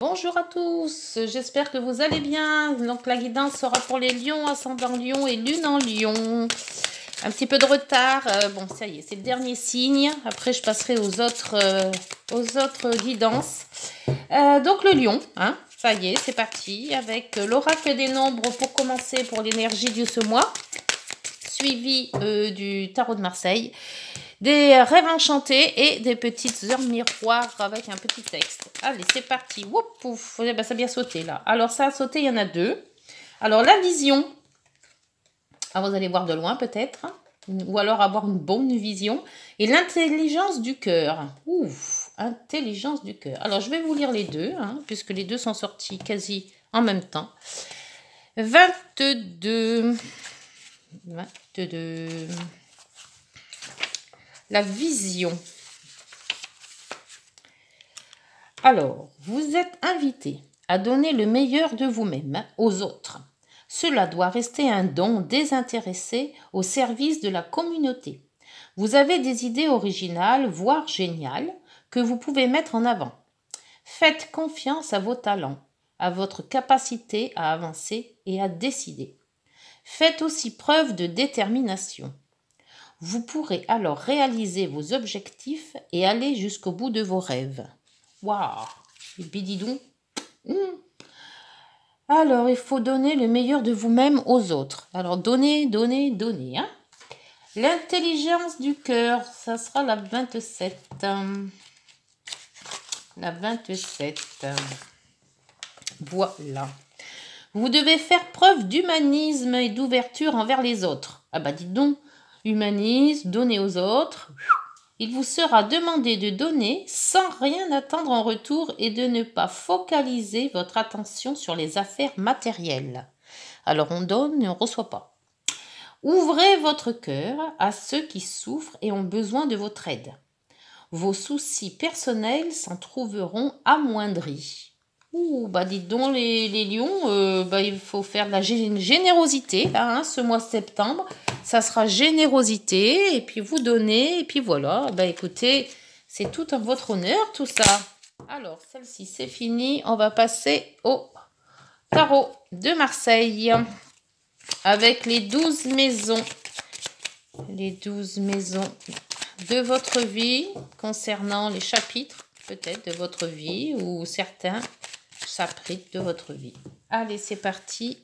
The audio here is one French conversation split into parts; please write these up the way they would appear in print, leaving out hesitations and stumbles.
Bonjour à tous, j'espère que vous allez bien. Donc la guidance sera pour les lions, ascendant lion et lune en lion. Un petit peu de retard, bon ça y est, c'est le dernier signe. Après je passerai aux autres guidances. Donc le lion, hein, ça y est, c'est parti. Avec l'oracle des nombres pour commencer pour l'énergie de ce mois. Suivi du tarot de Marseille. Des rêves enchantés et des petites heures miroirs avec un petit texte. Allez, c'est parti. Woup, pouf. Ben, ça a bien sauté là. Alors, ça a sauté, il y en a deux. Alors, la vision. Alors, vous allez voir de loin peut-être. Ou alors avoir une bonne vision. Et l'intelligence du cœur. Ouf, intelligence du cœur. Alors, je vais vous lire les deux, hein, puisque les deux sont sortis quasi en même temps. 22. La vision. Alors, vous êtes invité à donner le meilleur de vous-même aux autres. Cela doit rester un don désintéressé au service de la communauté. Vous avez des idées originales, voire géniales, que vous pouvez mettre en avant. Faites confiance à vos talents, à votre capacité à avancer et à décider. Faites aussi preuve de détermination. Vous pourrez alors réaliser vos objectifs et aller jusqu'au bout de vos rêves. Waouh! Et puis dis donc. Alors, il faut donner le meilleur de vous-même aux autres. Alors, donnez, donnez, donnez. Hein? L'intelligence du cœur, ça sera la 27. La 27. Voilà. Vous devez faire preuve d'humanisme et d'ouverture envers les autres. Ah bah dites donc. Humanisme, donner aux autres. Il vous sera demandé de donner sans rien attendre en retour et de ne pas focaliser votre attention sur les affaires matérielles. Alors on donne et on ne reçoit pas. Ouvrez votre cœur à ceux qui souffrent et ont besoin de votre aide. Vos soucis personnels s'en trouveront amoindris. Ouh, bah dites donc les lions, il faut faire de la générosité là, hein, ce mois de septembre. Ça sera générosité et puis vous donnez et puis voilà. Bah écoutez, c'est tout en votre honneur tout ça. Alors celle-ci c'est fini. On va passer au tarot de Marseille avec les 12 maisons. Les 12 maisons de votre vie concernant les chapitres peut-être de votre vie ou certains chapitres de votre vie. Allez, c'est parti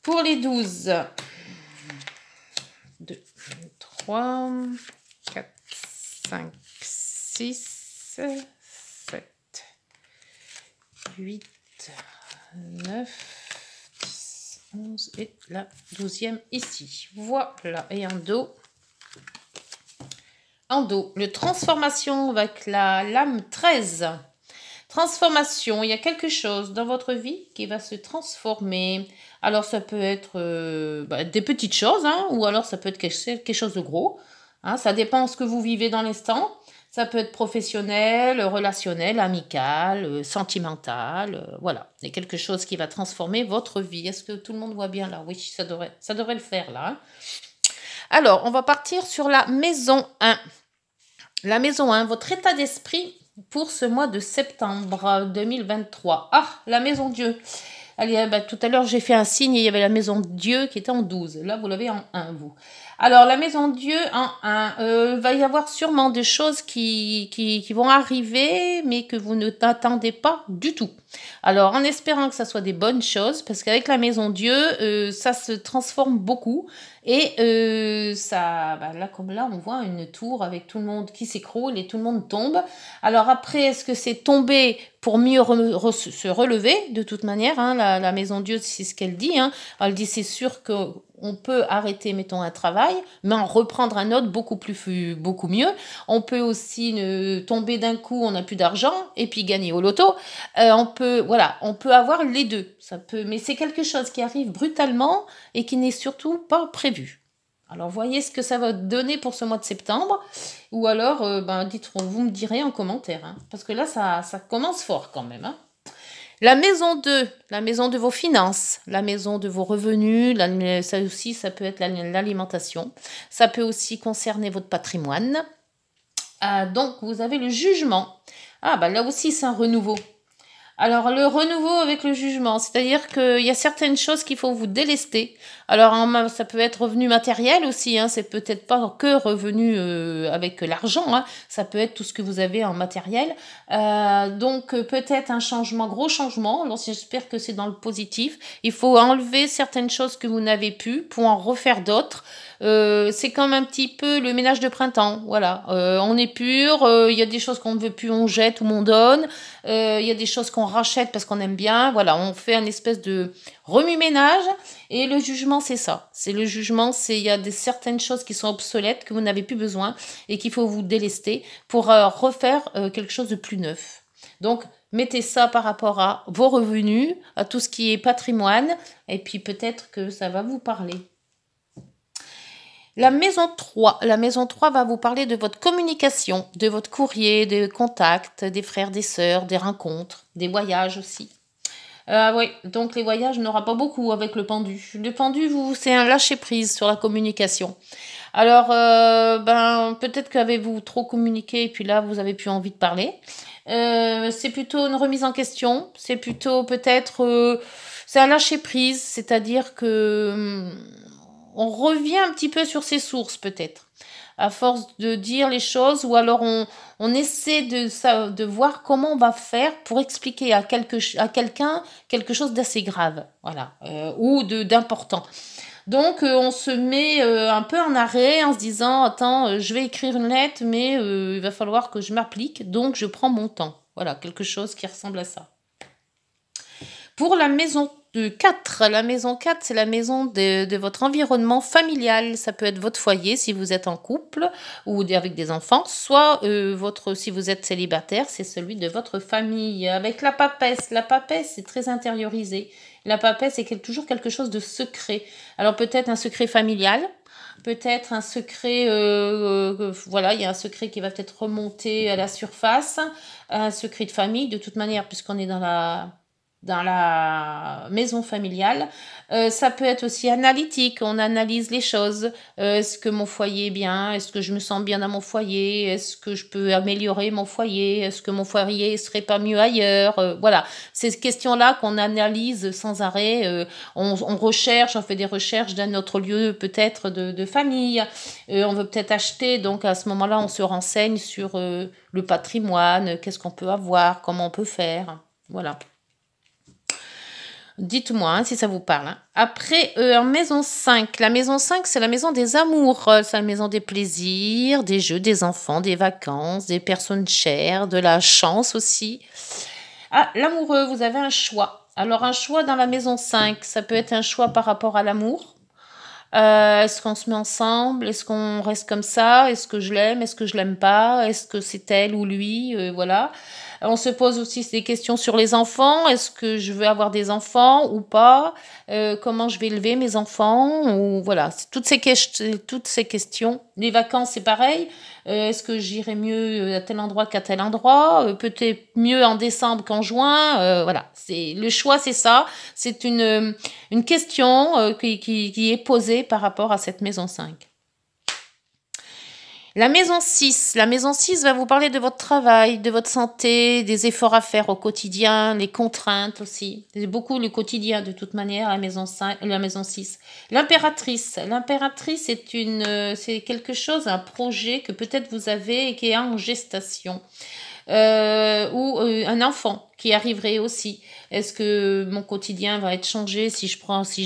pour les 12. 2, 3, 4, 5, 6, 7, 8, 9, 10, 11 et la 12e ici. Voilà, et en dos. En dos, le transformation avec la lame 13. Transformation, il y a quelque chose dans votre vie qui va se transformer. Alors ça peut être des petites choses, hein, ou alors ça peut être quelque chose de gros. Hein, ça dépend de ce que vous vivez dans l'instant. Ça peut être professionnel, relationnel, amical, sentimental. Voilà, il y a quelque chose qui va transformer votre vie. Est-ce que tout le monde voit bien là? Oui, ça devrait le faire là. Hein. Alors, on va partir sur la maison 1. La maison 1, votre état d'esprit pour ce mois de septembre 2023. Ah, la maison Dieu. Allez, tout à l'heure, j'ai fait un signe et il y avait la maison Dieu qui était en 12. Là, vous l'avez en 1, vous. Alors, la maison Dieu en 1, va y avoir sûrement des choses qui vont arriver, mais que vous ne t'attendez pas du tout. Alors, en espérant que ça soit des bonnes choses, parce qu'avec la maison Dieu, ça se transforme beaucoup. Et ça, là, comme là, on voit une tour avec tout le monde qui s'écroule et tout le monde tombe. Alors après, est-ce que c'est tomber pour mieux se relever? De toute manière, hein, la maison Dieu, c'est ce qu'elle dit. Hein. Elle dit, c'est sûr qu'on peut arrêter, mettons, un travail, mais en reprendre un autre beaucoup mieux. On peut aussi tomber d'un coup, on n'a plus d'argent, et puis gagner au loto. On peut avoir les deux. Mais c'est quelque chose qui arrive brutalement et qui n'est surtout pas prévu. Alors, voyez ce que ça va donner pour ce mois de septembre. Ou alors, vous me direz en commentaire. Hein, parce que là, ça commence fort quand même. Hein. La maison 2, la maison de vos finances, la maison de vos revenus, ça aussi, ça peut être l'alimentation. Ça peut aussi concerner votre patrimoine. Donc, vous avez le jugement. Ah, là aussi, c'est un renouveau. Alors, le renouveau avec le jugement, c'est-à-dire qu'il y a certaines choses qu'il faut vous délester. Alors, ça peut être revenu matériel aussi, hein, c'est peut-être pas que revenu avec l'argent, hein, ça peut être tout ce que vous avez en matériel. Donc, peut-être un changement, gros changement, alors j'espère que c'est dans le positif. Il faut enlever certaines choses que vous n'avez plus pour en refaire d'autres. C'est comme un petit peu le ménage de printemps, voilà. On est pur, il y a des choses qu'on ne veut plus, on jette ou on donne. Il y a des choses qu'on rachète parce qu'on aime bien. Voilà, on fait un espèce de remue-ménage. Et le jugement, c'est ça. C'est le jugement, il y a certaines choses qui sont obsolètes, que vous n'avez plus besoin et qu'il faut vous délester pour refaire quelque chose de plus neuf. Donc, mettez ça par rapport à vos revenus, à tout ce qui est patrimoine, et puis peut-être que ça va vous parler. La maison 3. La maison 3 va vous parler de votre communication, de votre courrier, des contacts, des frères, des sœurs, des rencontres, des voyages aussi. Oui, donc les voyages, n'aura pas beaucoup avec le pendu. Le pendu, c'est un lâcher-prise sur la communication. Alors, peut-être qu'avez-vous trop communiqué et puis là, vous avez plus envie de parler. C'est plutôt une remise en question. C'est plutôt peut-être... c'est un lâcher-prise, c'est-à-dire que on revient un petit peu sur ses sources peut-être, à force de dire les choses, ou alors on essaie de voir comment on va faire pour expliquer à quelqu'un quelque chose d'assez grave, voilà, ou d'important. Donc on se met un peu en arrêt en se disant, attends, je vais écrire une lettre, mais il va falloir que je m'applique, donc je prends mon temps. Voilà, quelque chose qui ressemble à ça. Pour la maison 4, la maison 4, c'est la maison de votre environnement familial. Ça peut être votre foyer si vous êtes en couple ou avec des enfants, soit si vous êtes célibataire, c'est celui de votre famille. Avec la papesse, c'est très intériorisé. La papesse est toujours quelque chose de secret. Alors peut-être un secret familial, peut-être un secret, voilà, il y a un secret qui va peut-être remonter à la surface, un secret de famille, de toute manière, puisqu'on est dans la maison familiale. Ça peut être aussi analytique, on analyse les choses. Est-ce que mon foyer est bien? Est-ce que je me sens bien dans mon foyer? Est-ce que je peux améliorer mon foyer? Est-ce que mon foyer serait pas mieux ailleurs? Voilà, ces questions-là qu'on analyse sans arrêt. On recherche, on fait des recherches d'un autre lieu peut-être de famille. On veut peut-être acheter, donc à ce moment-là, on se renseigne sur le patrimoine, qu'est-ce qu'on peut avoir, comment on peut faire. Voilà. Dites-moi hein, si ça vous parle. Hein. Après, en maison 5, la maison 5, c'est la maison des amours. C'est la maison des plaisirs, des jeux, des enfants, des vacances, des personnes chères, de la chance aussi. Ah, l'amoureux, vous avez un choix. Alors, un choix dans la maison 5, ça peut être un choix par rapport à l'amour. Est-ce qu'on se met ensemble? Est-ce qu'on reste comme ça? Est-ce que je l'aime? Est-ce que je l'aime pas? Est-ce que c'est elle ou lui? Voilà. On se pose aussi des questions sur les enfants. Est-ce que je veux avoir des enfants ou pas? Comment je vais élever mes enfants? Ou voilà, toutes ces questions. Les vacances, c'est pareil. Est-ce que j'irai mieux à tel endroit qu'à tel endroit? Peut-être mieux en décembre qu'en juin. Voilà, le choix, c'est ça. C'est une question qui est posée par rapport à cette maison 5. La maison 6. La maison 6 va vous parler de votre travail, de votre santé, des efforts à faire au quotidien, les contraintes aussi. C'est beaucoup le quotidien de toute manière, la maison 5, la maison 6. L'impératrice. L'impératrice c'est quelque chose, un projet que peut-être vous avez et qui est en gestation. Ou un enfant qui arriverait aussi. Est-ce que mon quotidien va être changé si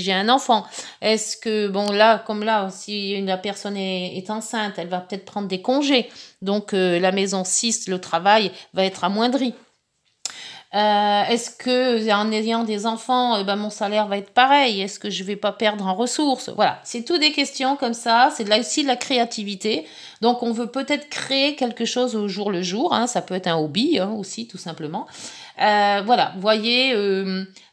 j'ai un enfant? Est-ce que, bon là, comme là, si la personne est enceinte, elle va peut-être prendre des congés. Donc la maison 6, le travail va être amoindri. Est-ce que en ayant des enfants, mon salaire va être pareil? Est-ce que je vais pas perdre en ressources? Voilà, c'est tout des questions comme ça. C'est là aussi de la créativité. Donc on veut peut-être créer quelque chose au jour le jour. Hein. Ça peut être un hobby hein, aussi, tout simplement. Voilà, vous voyez,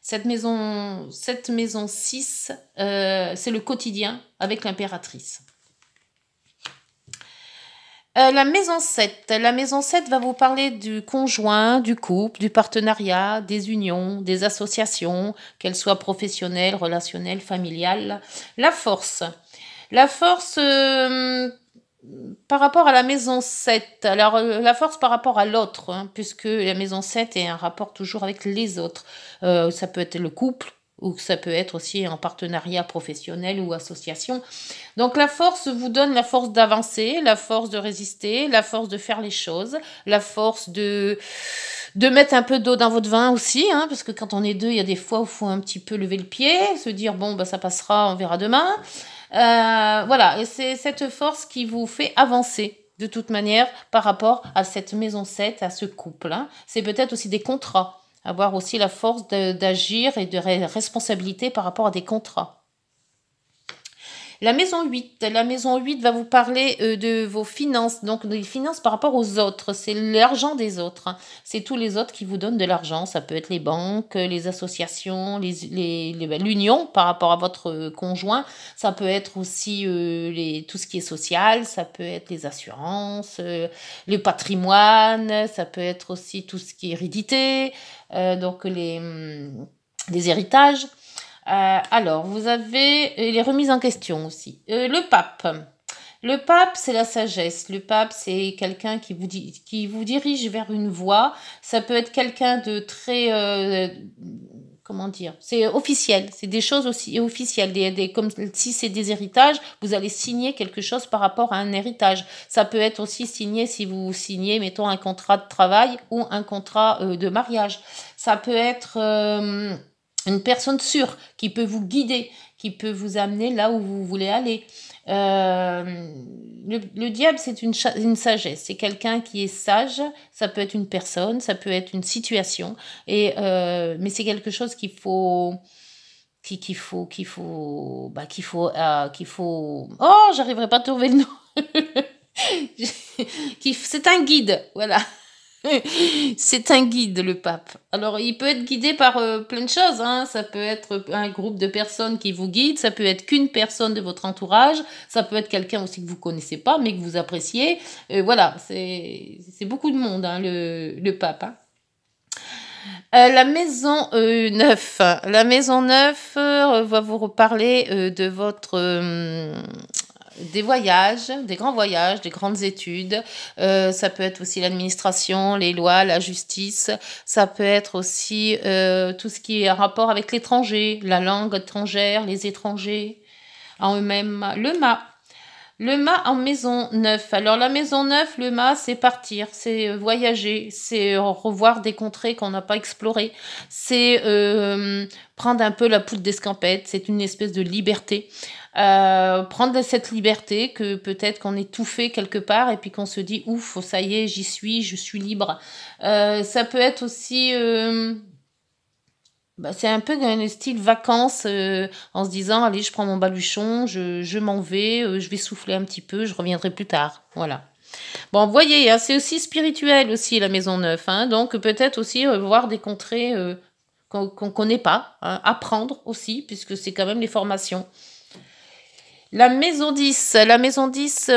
cette maison 6, c'est le quotidien avec l'impératrice. La maison 7. La maison 7 va vous parler du conjoint, du couple, du partenariat, des unions, des associations, qu'elles soient professionnelles, relationnelles, familiales. La force. La force, par rapport à la maison 7, alors la force par rapport à l'autre, hein, puisque la maison 7 est un rapport toujours avec les autres. Ça peut être le couple, ou ça peut être aussi en partenariat professionnel ou association. Donc la force vous donne la force d'avancer, la force de résister, la force de faire les choses, la force de mettre un peu d'eau dans votre vin aussi, hein, parce que quand on est deux, il y a des fois où il faut un petit peu lever le pied, se dire bon, bah, ça passera, on verra demain. Voilà, et c'est cette force qui vous fait avancer de toute manière par rapport à cette maison 7, à ce couple. Hein. C'est peut-être aussi des contrats, avoir aussi la force d'agir et de responsabilité par rapport à des contrats. La maison 8 va vous parler de vos finances, donc des finances par rapport aux autres. C'est l'argent des autres. Hein. C'est tous les autres qui vous donnent de l'argent. Ça peut être les banques, les associations, l'union par rapport à votre conjoint. Ça peut être aussi tout ce qui est social. Ça peut être les assurances, le patrimoine. Ça peut être aussi tout ce qui est hérédité, donc les héritages. Alors, vous avez les remises en question aussi. Le pape. Le pape, c'est la sagesse. Le pape, c'est quelqu'un qui vous dirige vers une voie. Ça peut être quelqu'un de très... comment dire? C'est officiel. C'est des choses aussi officielles. Comme si c'est des héritages, vous allez signer quelque chose par rapport à un héritage. Ça peut être aussi signé si vous signez, mettons, un contrat de travail ou un contrat de mariage. Ça peut être... une personne sûre qui peut vous guider, qui peut vous amener là où vous voulez aller. Le diable, c'est une sagesse. C'est quelqu'un qui est sage. Ça peut être une personne, ça peut être une situation. Mais c'est quelque chose qu'il faut... Oh, j'arriverai pas à trouver le nom. C'est un guide, voilà. C'est un guide, le pape. Alors, il peut être guidé par plein de choses. Hein. Ça peut être un groupe de personnes qui vous guident. Ça peut être qu'une personne de votre entourage. Ça peut être quelqu'un aussi que vous connaissez pas, mais que vous appréciez. Voilà, c'est beaucoup de monde, hein, le pape. Hein. La maison 9. La maison 9 va vous reparler de votre... des voyages, des grands voyages, des grandes études. Ça peut être aussi l'administration, les lois, la justice. Ça peut être aussi tout ce qui est en rapport avec l'étranger, la langue étrangère, les étrangers en eux-mêmes. Le mât en maison 9. Alors la maison 9, le mât, c'est partir, c'est voyager, c'est revoir des contrées qu'on n'a pas explorées, c'est prendre un peu la poudre d'escampette, c'est une espèce de liberté. Prendre cette liberté que peut-être qu'on est tout fait quelque part et puis qu'on se dit ouf, ça y est, j'y suis, je suis libre. Ça peut être aussi... c'est un peu un style vacances en se disant allez, je prends mon baluchon, je m'en vais, je vais souffler un petit peu, je reviendrai plus tard. Voilà. Bon, vous voyez, hein, c'est aussi spirituel aussi la maison 9. Hein, donc peut-être aussi voir des contrées qu'on connaît pas, hein, apprendre aussi, puisque c'est quand même les formations. La maison 10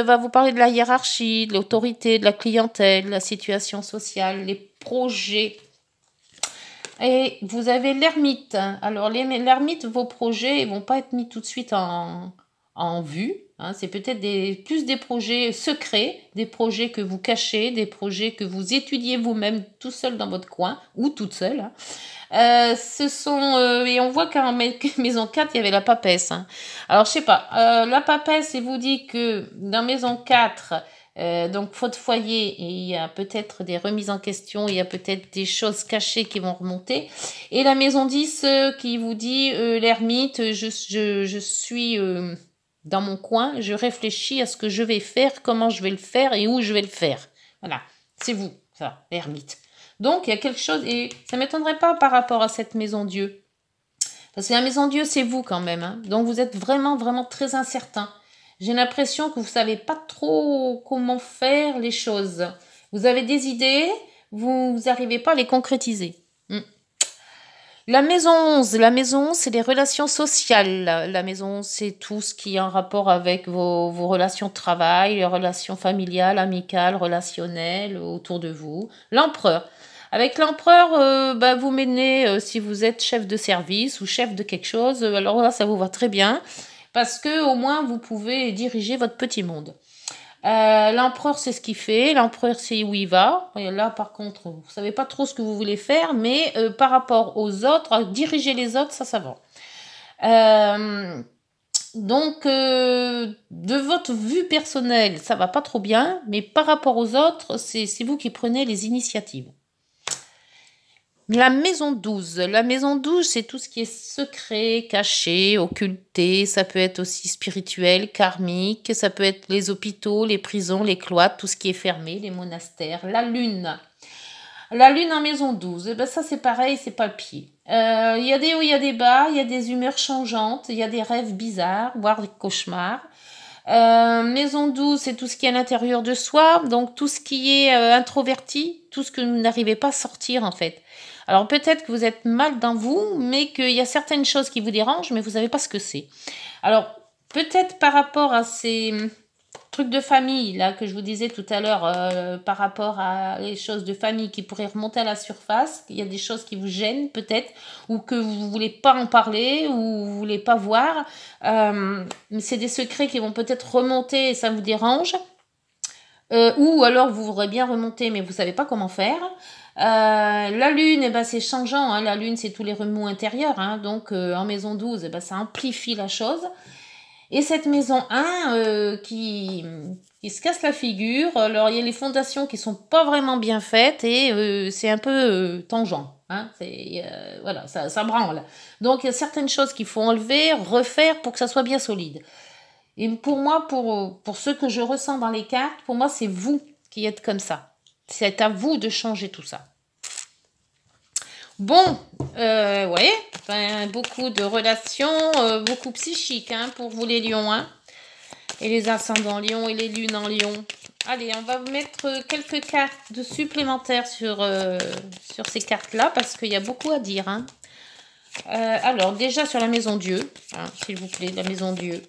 va vous parler de la hiérarchie, de l'autorité, de la clientèle, de la situation sociale, les projets. Et vous avez l'ermite. Alors, l'ermite, vos projets ne vont pas être mis tout de suite en vue. Hein. C'est peut-être plus des projets secrets, des projets que vous cachez, des projets que vous étudiez vous-même tout seul dans votre coin ou toute seule. Hein. Et on voit qu'en maison 4, il y avait la papesse. Hein. Alors, je sais pas, la papesse, elle vous dit que dans maison 4, donc faute foyer, et il y a peut-être des remises en question, il y a peut-être des choses cachées qui vont remonter. Et la maison 10 qui vous dit l'ermite, je suis dans mon coin, je réfléchis à ce que je vais faire, comment je vais le faire et où je vais le faire. Voilà, c'est vous, ça, l'ermite. Donc, il y a quelque chose, et ça ne m'étonnerait pas par rapport à cette maison Dieu. Parce que la maison Dieu, c'est vous quand même. Hein. Donc, vous êtes vraiment, vraiment très incertain. J'ai l'impression que vous ne savez pas trop comment faire les choses. Vous avez des idées, vous n'arrivez pas à les concrétiser. La maison 11, c'est les relations sociales. La maison, c'est tout ce qui est en rapport avec vos relations de travail, les relations familiales, amicales, relationnelles autour de vous. L'empereur. Avec l'empereur, vous menez, si vous êtes chef de service ou chef de quelque chose, alors là, ça vous va très bien, parce que au moins, vous pouvez diriger votre petit monde. L'empereur, c'est ce qu'il fait. L'empereur, c'est où il va. Et là, par contre, vous savez pas trop ce que vous voulez faire, mais par rapport aux autres, diriger les autres, ça va. Donc, de votre vue personnelle, ça va pas trop bien, mais par rapport aux autres, c'est vous qui prenez les initiatives. La maison 12. La maison 12, c'est tout ce qui est secret, caché, occulté. Ça peut être aussi spirituel, karmique. Ça peut être les hôpitaux, les prisons, les cloîtres, tout ce qui est fermé, les monastères. La lune. La lune en maison 12, eh ben ça c'est pareil, c'est pas le pied. Il y a des hauts, il y a des bas, il y a des humeurs changeantes, il y a des rêves bizarres, voire des cauchemars. Maison 12, c'est tout ce qui est à l'intérieur de soi, donc tout ce qui est introverti, tout ce que vous n'arrivez pas à sortir en fait. Alors peut-être que vous êtes mal dans vous, mais qu'il y a certaines choses qui vous dérangent, mais vous savez pas ce que c'est. Alors peut-être par rapport à ces trucs de famille, là, que je vous disais tout à l'heure, par rapport à les choses de famille qui pourraient remonter à la surface, il y a des choses qui vous gênent peut-être, ou que vous voulez pas en parler, ou vous voulez pas voir. Mais c'est des secrets qui vont peut-être remonter et ça vous dérange. Ou alors vous voudrez bien remonter, mais vous savez pas comment faire. La lune, eh ben, c'est changeant. Hein. La lune, c'est tous les remous intérieurs. Hein. Donc, en maison 12, eh ben, ça amplifie la chose. Et cette maison 1 qui se casse la figure. Alors, il y a les fondations qui sont pas vraiment bien faites et c'est un peu tangent. Hein, voilà, ça branle. Donc, il y a certaines choses qu'il faut enlever, refaire pour que ça soit bien solide. Et pour moi, pour ce que je ressens dans les cartes, pour moi, c'est vous qui êtes comme ça. C'est à vous de changer tout ça. Bon, ouais, enfin, beaucoup de relations, beaucoup psychiques hein, pour vous les lions. Hein, et les ascendants lions et les lunes en lion. Allez, on va mettre quelques cartes de supplémentaires sur ces cartes-là parce qu'il y a beaucoup à dire. Hein. Alors, déjà sur la maison Dieu, hein, s'il vous plaît, la maison Dieu.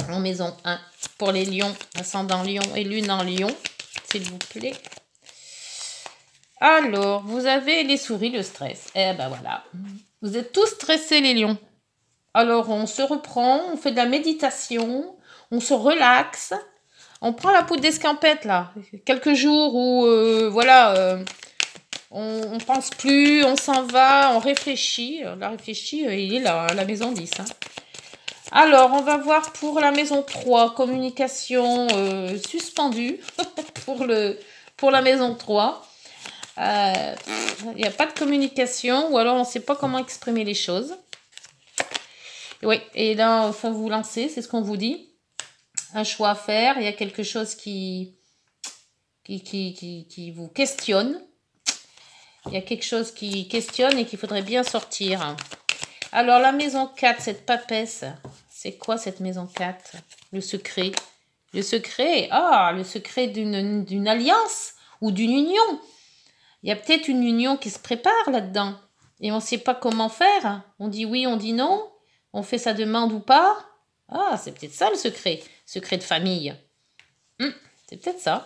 En maison 1 pour les lions, ascendant lion et lune en lion, s'il vous plaît. Alors, vous avez les souris, le stress. Eh ben voilà. Vous êtes tous stressés, les lions. Alors, on se reprend, on fait de la méditation, on se relaxe. On prend la poudre d'escampette, là. Quelques jours où, on pense plus, on s'en va, on réfléchit. La réfléchit, il est là, à la maison 10. Hein. Alors, on va voir pour la maison 3, communication suspendue pour la maison 3. Il n'y a pas de communication ou alors on ne sait pas comment exprimer les choses. Oui, et là, il faut vous lancer, c'est ce qu'on vous dit. Un choix à faire, il y a quelque chose qui vous questionne. Il y a quelque chose qui questionne et qu'il faudrait bien sortir. Alors, la maison 4, cette papesse, c'est quoi cette maison 4? Le secret. Le secret, le secret d'une alliance ou d'une union. Il y a peut-être une union qui se prépare là-dedans. Et on ne sait pas comment faire. On dit oui, on dit non. On fait sa demande ou pas. Ah, c'est peut-être ça le secret. Secret de famille. C'est peut-être ça.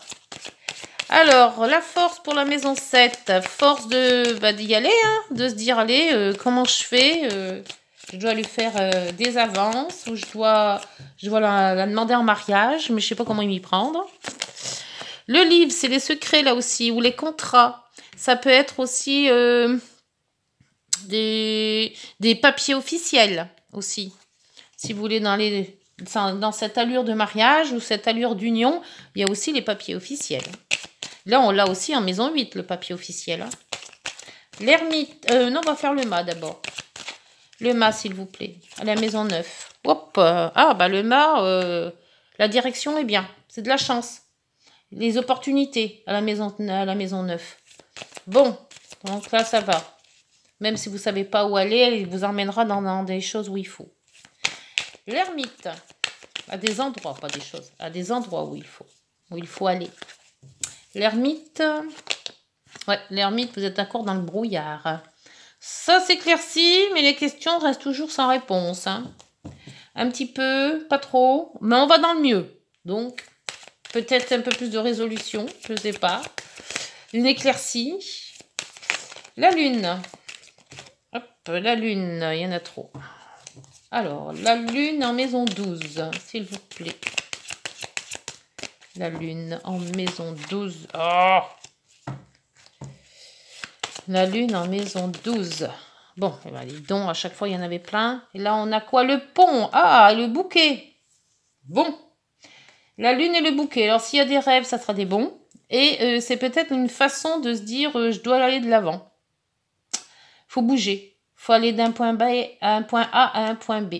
Alors, la force pour la maison 7. Force d'y aller, hein, de se dire, allez, comment je fais je dois lui faire des avances ou je dois la demander en mariage, mais je ne sais pas comment m'y prendre. Le livre, c'est les secrets là aussi, ou les contrats. Ça peut être aussi des papiers officiels aussi. Si vous voulez, dans cette allure de mariage ou cette allure d'union, il y a aussi les papiers officiels. Là, on l'a aussi en maison 8, le papier officiel. Hein. L'ermite. Non, on va faire le mât d'abord. Le mât, s'il vous plaît. À la maison 9. Hop. Le mât, la direction est bien. C'est de la chance. Les opportunités à la maison 9. Bon, donc là, ça va. Même si vous ne savez pas où aller, elle vous emmènera dans des choses où il faut. L'ermite. À des endroits, pas des choses. À des endroits où il faut aller. L'ermite. Ouais, l'ermite, vous êtes d'accord dans le brouillard. Ça s'éclaircit, mais les questions restent toujours sans réponse. Hein. Un petit peu, pas trop, mais on va dans le mieux. Donc, peut-être un peu plus de résolution, je ne sais pas. Une éclaircie. La lune. Hop, la lune, il y en a trop. Alors, la lune en maison 12, s'il vous plaît. La lune en maison 12. Oh, la lune en maison 12. Bon, eh ben, les dons, à chaque fois, il y en avait plein. Et là, on a quoi? Le pont. Ah, le bouquet. Bon. La lune et le bouquet. Alors, s'il y a des rêves, ça sera des bons. Et c'est peut-être une façon de se dire, je dois aller de l'avant. Faut bouger. Faut aller d'un point B à un point A à un point B.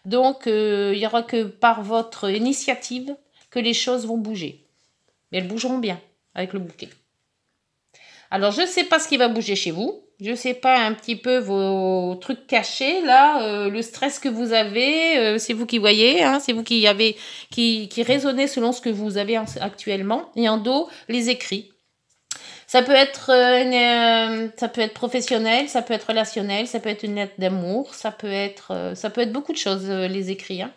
Donc, il n'y aura que par votre initiative que les choses vont bouger. Mais elles bougeront bien avec le bouquet. Alors, je ne sais pas ce qui va bouger chez vous. Je ne sais pas un petit peu vos trucs cachés, là, le stress que vous avez, c'est vous qui voyez, hein, c'est vous qui raisonnez selon ce que vous avez actuellement. Et en dos, les écrits. Ça peut être professionnel, ça peut être relationnel, ça peut être une lettre d'amour, ça peut être beaucoup de choses, les écrits. Hein.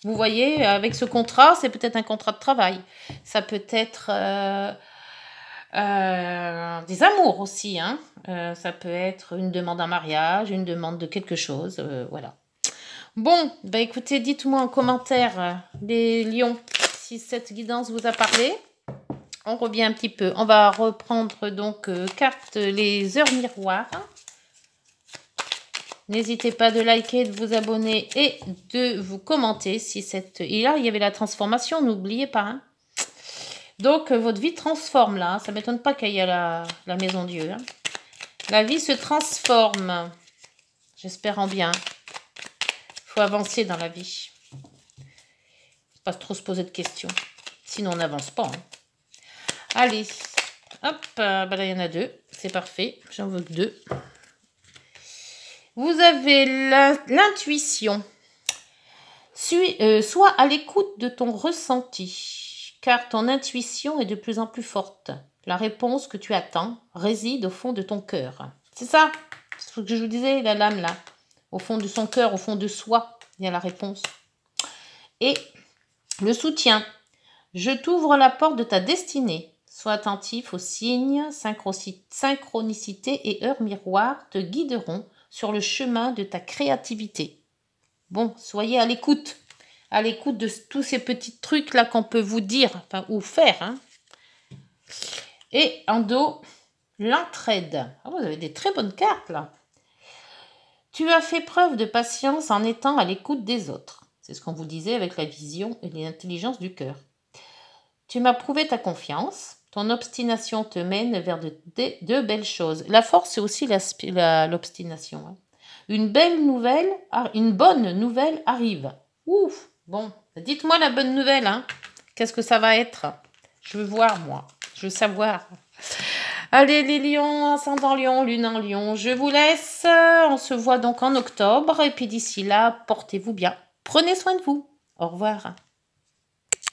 Vous voyez, avec ce contrat, c'est peut-être un contrat de travail. Ça peut être des amours aussi. Hein. Ça peut être une demande en mariage, une demande de quelque chose. Voilà. Bon, bah écoutez, dites-moi en commentaire, les lions, si cette guidance vous a parlé. On revient un petit peu. On va reprendre donc carte les heures miroirs. N'hésitez pas de liker, de vous abonner et de vous commenter si cette... Et là, il y avait la transformation, n'oubliez pas. Hein. Donc, votre vie transforme là. Ça ne m'étonne pas qu'il y ait la maison Dieu. Hein. La vie se transforme. J'espère en bien. Il faut avancer dans la vie. Pas trop se poser de questions. Sinon, on n'avance pas. Hein. Allez, hop, bah là il y en a deux, c'est parfait, j'en veux que deux. Vous avez l'intuition. Sois à l'écoute de ton ressenti, car ton intuition est de plus en plus forte. La réponse que tu attends réside au fond de ton cœur. C'est ça, c'est ce que je vous disais, la lame là. Au fond de son cœur, au fond de soi, il y a la réponse. Et le soutien. Je t'ouvre la porte de ta destinée. Sois attentif aux signes, synchronicité et heures miroirs te guideront sur le chemin de ta créativité. Bon, soyez à l'écoute de tous ces petits trucs-là qu'on peut vous dire, enfin, ou faire. Hein. Et en dos, l'entraide. Ah, vous avez des très bonnes cartes, là. Tu as fait preuve de patience en étant à l'écoute des autres. C'est ce qu'on vous disait avec la vision et l'intelligence du cœur. Tu m'as prouvé ta confiance. Ton obstination te mène vers de belles choses. La force, c'est aussi l'obstination. Hein. Une bonne nouvelle arrive. Ouf, bon, dites-moi la bonne nouvelle. Hein. Qu'est-ce que ça va être? Je veux voir, moi. Je veux savoir. Allez, les lions, ascendant lion, lune en lion, je vous laisse. On se voit donc en octobre. Et puis d'ici là, portez-vous bien. Prenez soin de vous. Au revoir.